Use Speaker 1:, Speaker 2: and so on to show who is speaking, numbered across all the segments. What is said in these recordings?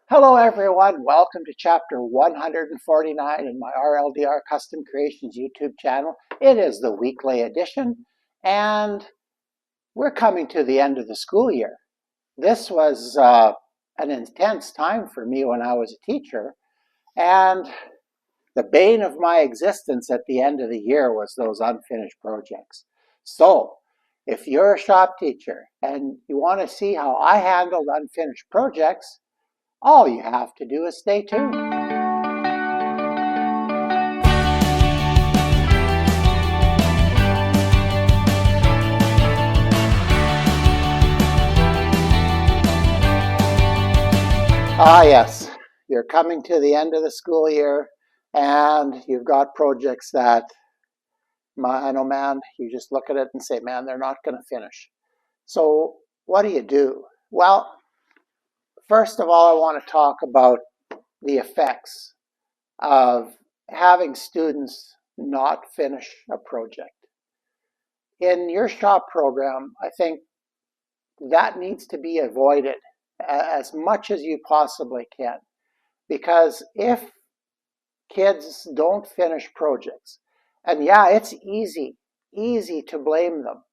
Speaker 1: Hello everyone, welcome to chapter 149 in my RLDR Custom Creations YouTube channel. It is the weekly edition and we're coming to the end of the school year. This was an intense time for me when I was a teacher, and the bane of my existence at the end of the year was those unfinished projects. So if you're a shop teacher and you want to see how I handled unfinished projects, all you have to do is stay tuned. Yes, you're coming to the end of the school year and you've got projects that, I know, man, you just look at it and say, man, they're not going to finish. So what do you do? Well, first of all, I want to talk about the effects of having students not finish a project. In your shop program, I think that needs to be avoided as much as you possibly can. Because if kids don't finish projects, and yeah, it's easy to blame them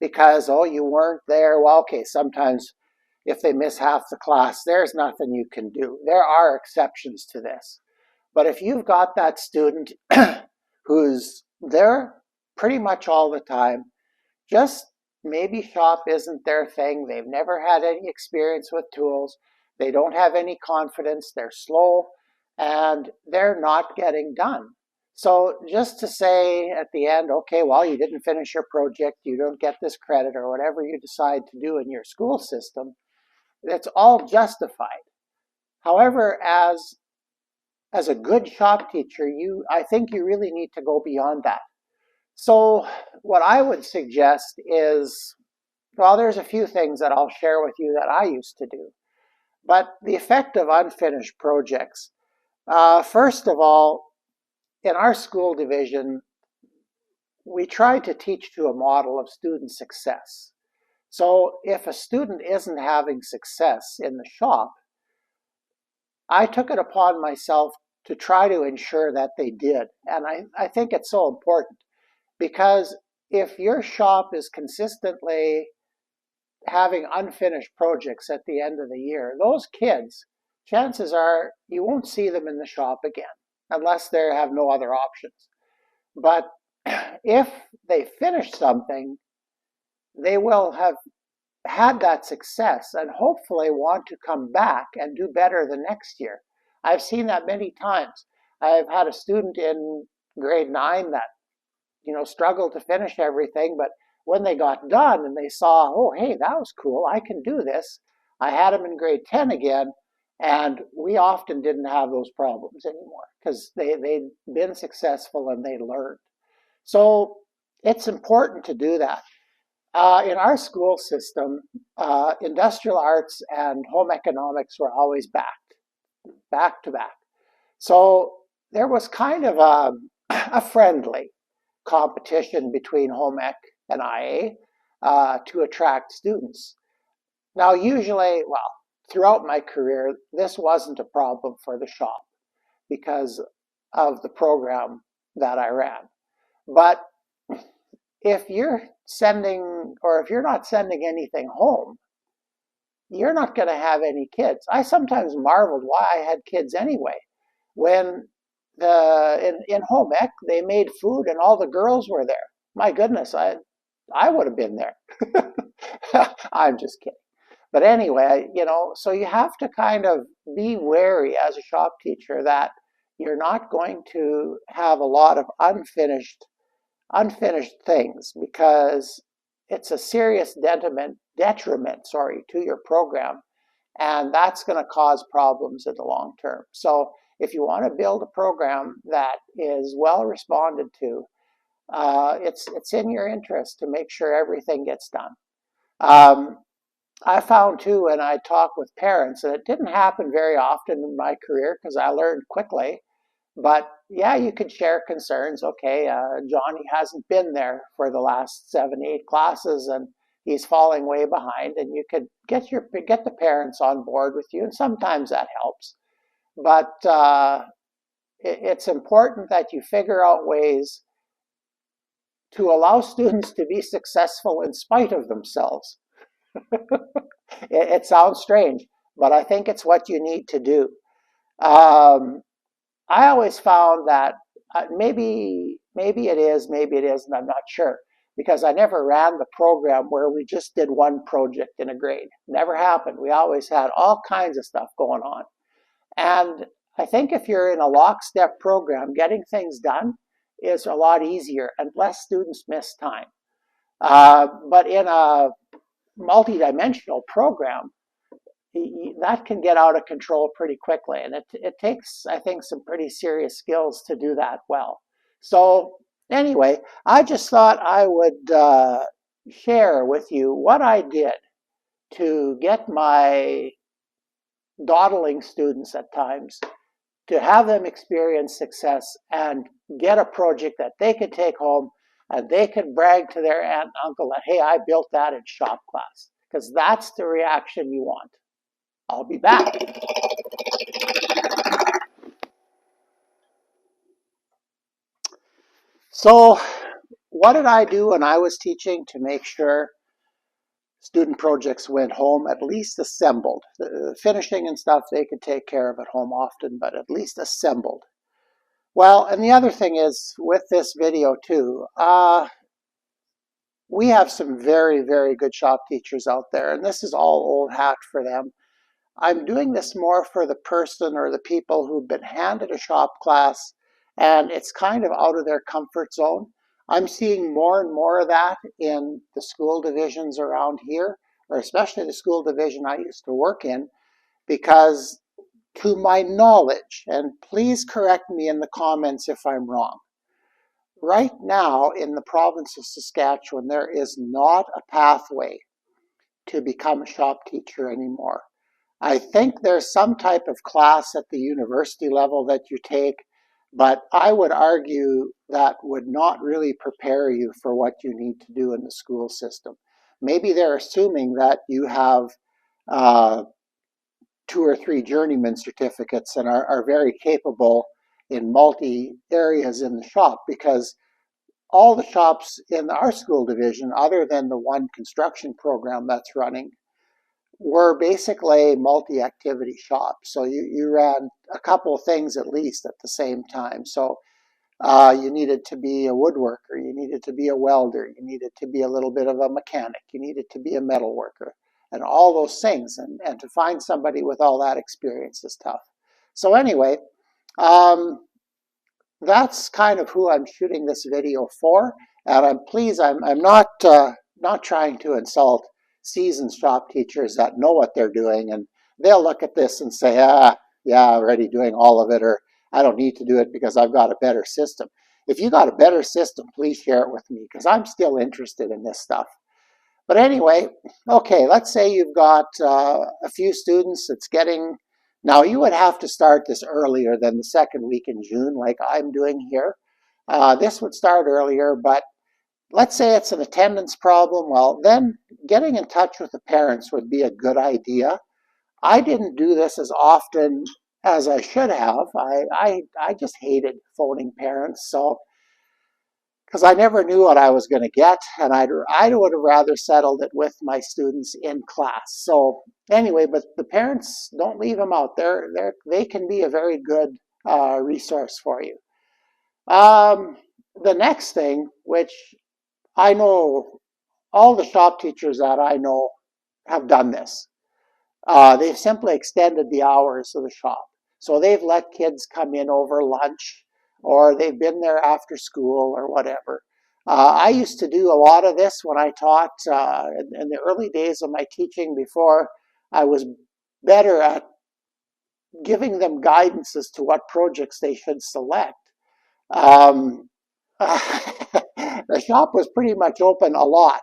Speaker 1: because, oh, you weren't there. Well, okay, sometimes if they miss half the class, there's nothing you can do. There are exceptions to this. But if you've got that student who's there pretty much all the time, just maybe shop isn't their thing. They've never had any experience with tools. They don't have any confidence. They're slow and they're not getting done. So just to say at the end, okay, well, you didn't finish your project, you don't get this credit or whatever you decide to do in your school system, that's all justified. However, as a good shop teacher, I think you really need to go beyond that. So what I would suggest is, well, there's a few things that I'll share with you that I used to do. But the effect of unfinished projects, first of all, in our school division, we try to teach to a model of student success. So if a student isn't having success in the shop, I took it upon myself to try to ensure that they did. And I think it's so important because if your shop is consistently having unfinished projects at the end of the year, those kids, chances are you won't see them in the shop again unless they have no other options. But if they finish something, they will have had that success and hopefully want to come back and do better the next year. I've seen that many times. I've had a student in grade 9 that struggled to finish everything, but when they got done and they saw, oh, hey, that was cool, I can do this, I had them in grade 10 again, and we often didn't have those problems anymore because they'd been successful and they learned. So it's important to do that. In our school system, industrial arts and home economics were always back to back. So there was kind of a friendly competition between home ec and IA to attract students. Now, usually, well, throughout my career, this wasn't a problem for the shop because of the program that I ran. But if you're sending, or if you're not sending anything home, you're not going to have any kids. I sometimes marveled why I had kids anyway. When in home ec they made food and all the girls were there. My goodness, I would have been there. I'm just kidding. But anyway, so you have to kind of be wary as a shop teacher that you're not going to have a lot of unfinished things because it's a serious detriment to your program, and that's going to cause problems in the long term. So if you want to build a program that is well responded to, it's in your interest to make sure everything gets done. I found too when I talk with parents, and it didn't happen very often in my career because I learned quickly, but yeah, you could share concerns. Okay, Johnny hasn't been there for the last 7, 8 classes, and he's falling way behind, and you could get the parents on board with you, and sometimes that helps. But it's important that you figure out ways to allow students to be successful in spite of themselves. It sounds strange, but I think it's what you need to do. I always found that maybe it is, maybe it isn't, I'm not sure, because I never ran the program where we just did one project in a grade. Never happened. We always had all kinds of stuff going on. And I think if you're in a lockstep program, getting things done is a lot easier and less students miss time. But in a multidimensional program, that can get out of control pretty quickly. And it takes, I think, some pretty serious skills to do that well. So anyway, I just thought I would share with you what I did to get my dawdling students at times to have them experience success and get a project that they could take home and they could brag to their aunt and uncle that, hey, I built that in shop class, because that's the reaction you want. I'll be back. So what did I do when I was teaching to make sure student projects went home at least assembled? The finishing and stuff they could take care of at home often, but at least assembled. Well, and the other thing is with this video too, we have some very, very good shop teachers out there, and this is all old hat for them. I'm doing this more for the person or the people who've been handed a shop class and it's kind of out of their comfort zone. I'm seeing more and more of that in the school divisions around here, or especially the school division I used to work in, because to my knowledge, and please correct me in the comments if I'm wrong, right now in the province of Saskatchewan, there is not a pathway to become a shop teacher anymore. I think there's some type of class at the university level that you take, but I would argue that would not really prepare you for what you need to do in the school system. Maybe they're assuming that you have 2 or 3 journeyman certificates and are very capable in multi areas in the shop, because all the shops in our school division, other than the one construction program that's running, were basically multi-activity shops. So you ran a couple of things at least at the same time. So you needed to be a woodworker, you needed to be a welder, you needed to be a little bit of a mechanic, you needed to be a metal worker, and all those things. And to find somebody with all that experience is tough. So anyway, that's kind of who I'm shooting this video for. And I'm pleased, I'm not trying to insult seasoned shop teachers that know what they're doing, and they'll look at this and say, yeah, I'm already doing all of it, or I don't need to do it because I've got a better system. If you got a better system, please share it with me, because I'm still interested in this stuff. But anyway, okay, let's say you've got a few students that's getting, now you would have to start this earlier than the second week in June like I'm doing here. This would start earlier, but let's say it's an attendance problem. Well, then getting in touch with the parents would be a good idea. I didn't do this as often as I should have. I just hated phoning parents, so because I never knew what I was going to get, and I would have rather settled it with my students in class. So anyway, but the parents, don't leave them out there. They can be a very good resource for you. The next thing, which I know all the shop teachers that I know have done this. They've simply extended the hours of the shop. So they've let kids come in over lunch, or they've been there after school or whatever. I used to do a lot of this when I taught in the early days of my teaching, before I was better at giving them guidance as to what projects they should select. The shop was pretty much open a lot.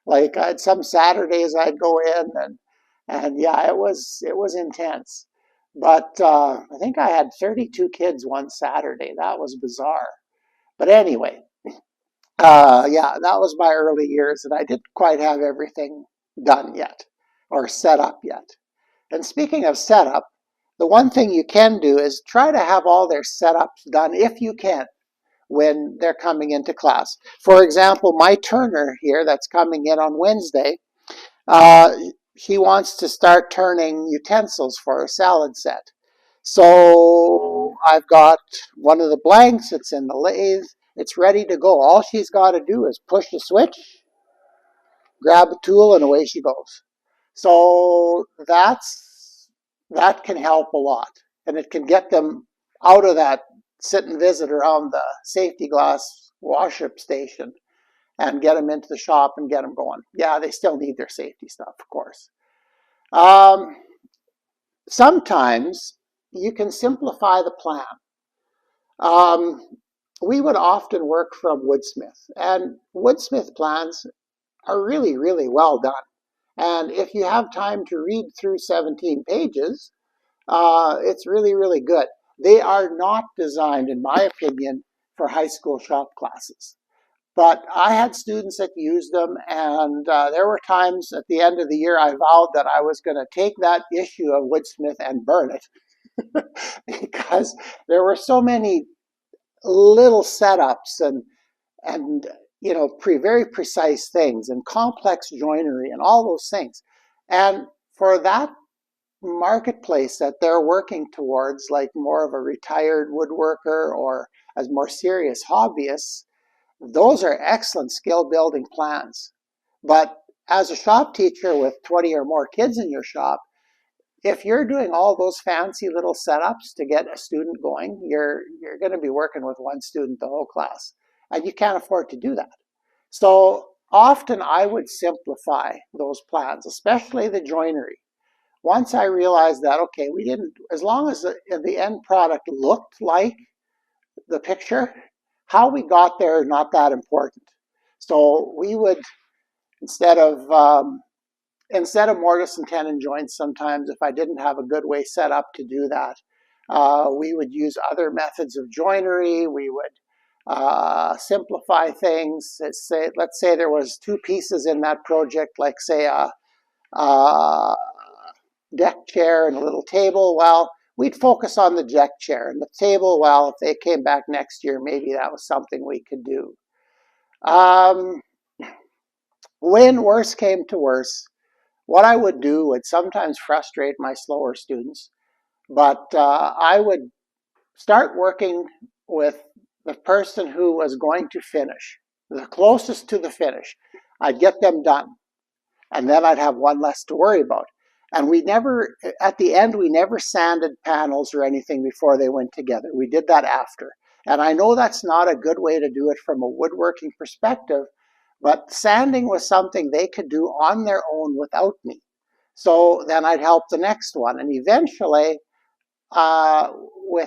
Speaker 1: Like some Saturdays I'd go in, and yeah, it was intense. But I think I had 32 kids one Saturday. That was bizarre. But anyway, Yeah, that was my early years, and I didn't quite have everything done yet or set up yet. And speaking of setup, the one thing you can do is try to have all their setups done if you can when they're coming into class. For example, my turner here that's coming in on Wednesday, uh, he wants to start turning utensils for a salad set. So I've got one of the blanks, it's in the lathe, it's ready to go. All she's got to do is push the switch, grab a tool, and away she goes. So that can help a lot, and it can get them out of that sit and visit around the safety glass washer station and get them into the shop and get them going. Yeah, they still need their safety stuff, of course. Um, Sometimes you can simplify the plan. Um, we would often work from Woodsmith, and Woodsmith plans are really, really well done. And if you have time to read through 17 pages, it's really, really good. They are not designed, in my opinion, for high school shop classes. But I had students that used them, and there were times at the end of the year I vowed that I was going to take that issue of Woodsmith and burn it because there were so many little setups and very precise things and complex joinery and all those things. And for that marketplace that they're working towards, like more of a retired woodworker or as more serious hobbyists, those are excellent skill building plans. But as a shop teacher with 20 or more kids in your shop, if you're doing all those fancy little setups to get a student going, you're going to be working with one student the whole class, and you can't afford to do that. So often I would simplify those plans, especially the joinery. Once I realized that, okay, we didn't, as long as the end product looked like the picture, how we got there is not that important. So we would, instead of mortise and tenon joints, sometimes if I didn't have a good way set up to do that, we would use other methods of joinery. We would simplify things. Let's say there was two pieces in that project, like say a deck chair and a little table. Well, we'd focus on the deck chair, and the table, well, if they came back next year, maybe that was something we could do. When worse came to worse, what I would do would sometimes frustrate my slower students, but I would start working with the person who was going to finish, the closest to the finish. I'd get them done, and then I'd have one less to worry about. And we never, at the end, we never sanded panels or anything before they went together. We did that after. And I know that's not a good way to do it from a woodworking perspective, but sanding was something they could do on their own without me. So then I'd help the next one. And eventually, we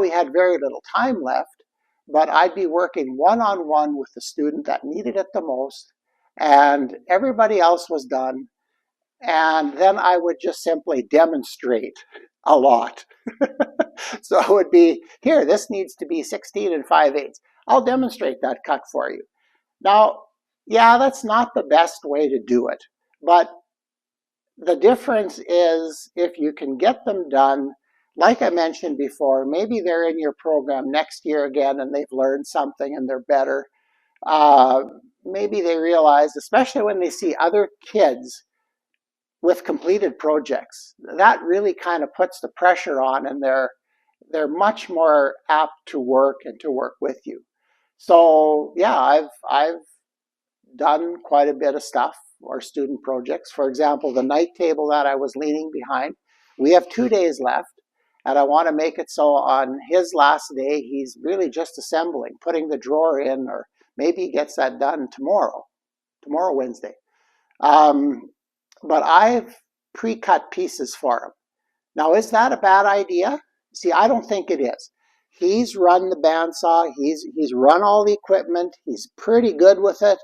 Speaker 1: had very little time left, but I'd be working one-on-one with the student that needed it the most, and everybody else was done. And then I would just simply demonstrate a lot. So it would be, here, this needs to be 16 5/8. I'll demonstrate that cut for you. Now, yeah, that's not the best way to do it, but the difference is if you can get them done, like I mentioned before, maybe they're in your program next year again and they've learned something and they're better. Maybe they realize, especially when they see other kids with completed projects, that really kind of puts the pressure on, and they're much more apt to work and to work with you. So yeah, I've done quite a bit of stuff or student projects. For example, the night table that I was leaning behind, we have 2 days left, and I want to make it so on his last day, he's really just assembling, putting the drawer in, or maybe he gets that done tomorrow, Wednesday. But I've pre-cut pieces for him. Now, is that a bad idea? See, I don't think it is. He's run the bandsaw, he's run all the equipment, he's pretty good with it.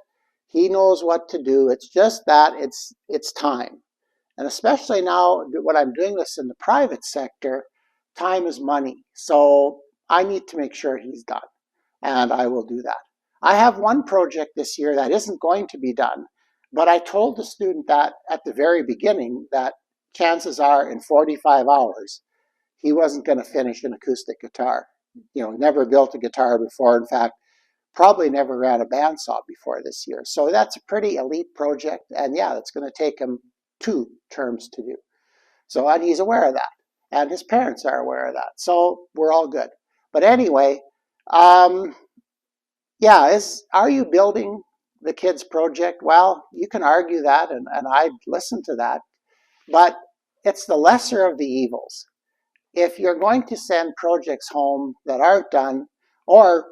Speaker 1: He knows what to do. It's just that it's time. And especially now when I'm doing this in the private sector, time is money. So I need to make sure he's done, and I will do that. I have one project this year that isn't going to be done, but I told the student that at the very beginning that chances are in 45 hours, he wasn't going to finish an acoustic guitar. Never built a guitar before. In fact, probably never ran a bandsaw before this year. So that's a pretty elite project. And yeah, it's going to take him 2 terms to do. So, and he's aware of that. And his parents are aware of that. So we're all good. But anyway, are you building the kids' project? Well, you can argue that, and I'd listen to that. But it's the lesser of the evils. If you're going to send projects home that aren't done, or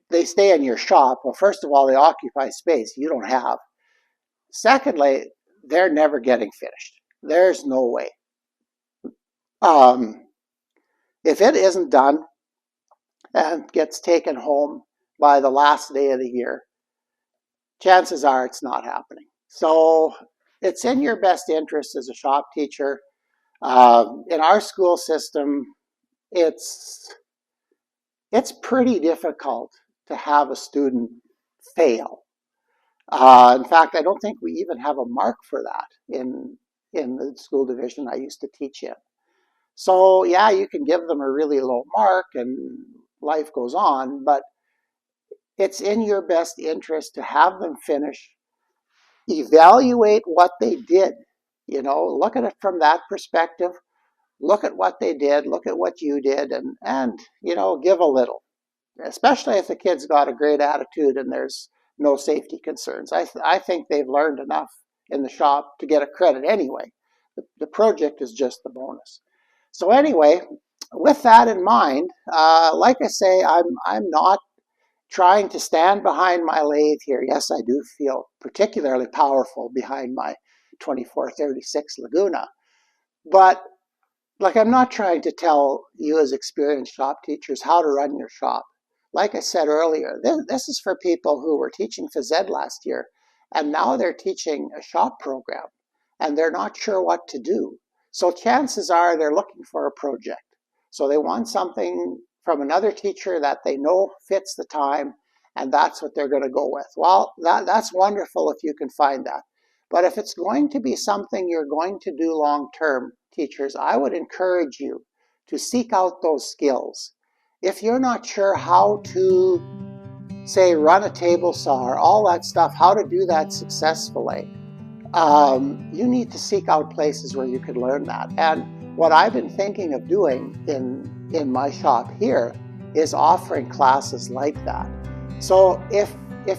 Speaker 1: they stay in your shop, well, first of all, they occupy space you don't have. Secondly, they're never getting finished. There's no way. If it isn't done and gets taken home by the last day of the year, chances are it's not happening. So it's in your best interest as a shop teacher. In our school system, it's pretty difficult to have a student fail. In fact, I don't think we even have a mark for that in the school division I used to teach in. So yeah, you can give them a really low mark and life goes on, but it's in your best interest to have them finish, evaluate what they did. Look at it from that perspective. Look at what they did, look at what you did, and give a little. Especially if the kid's got a great attitude and there's no safety concerns. I think they've learned enough in the shop to get a credit anyway. The project is just the bonus. So anyway, with that in mind, like I say, I'm not trying to stand behind my lathe here. Yes, I do feel particularly powerful behind my 2436 Laguna, but I'm not trying to tell you as experienced shop teachers how to run your shop. Like I said earlier, this is for people who were teaching phys ed last year, and now they're teaching a shop program, and they're not sure what to do. So chances are they're looking for a project. So they want something from another teacher that they know fits the time, and that's what they're going to go with. Well, that's wonderful if you can find that. But if it's going to be something you're going to do long-term, teachers, I would encourage you to seek out those skills. If you're not sure how to, say, run a table saw or all that stuff, how to do that successfully, you need to seek out places where you can learn that. And what I've been thinking of doing in my shop here is offering classes like that. So if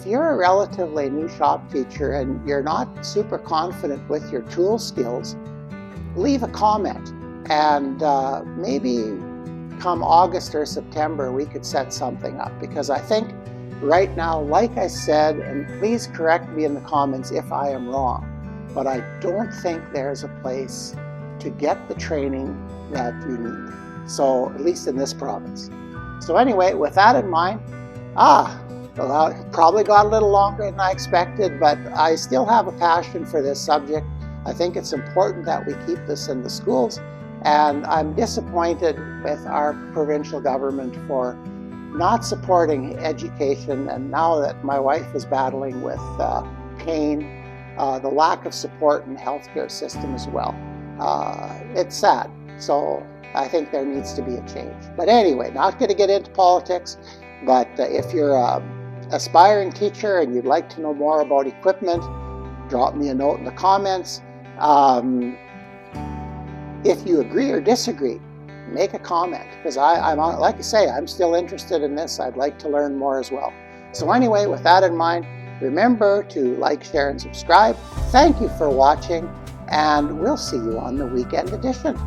Speaker 1: you're a relatively new shop teacher and you're not super confident with your tool skills, leave a comment, and maybe come August or September we could set something up, because I think right now, like I said, and please correct me in the comments if I am wrong, but I don't think there's a place to get the training that you need. So at least in this province. So anyway, with that in mind, well, it probably got a little longer than I expected, but I still have a passion for this subject. I think it's important that we keep this in the schools, and I'm disappointed with our provincial government for not supporting education, and now that my wife is battling with pain, the lack of support in the healthcare system as well. It's sad, so I think there needs to be a change. But anyway, not going to get into politics, but if you're an aspiring teacher and you'd like to know more about equipment, drop me a note in the comments. If you agree or disagree, make a comment, because I'm like I say, I'm still interested in this. I'd like to learn more as well. So anyway, with that in mind, remember to like, share, and subscribe. Thank you for watching, and we'll see you on the weekend edition.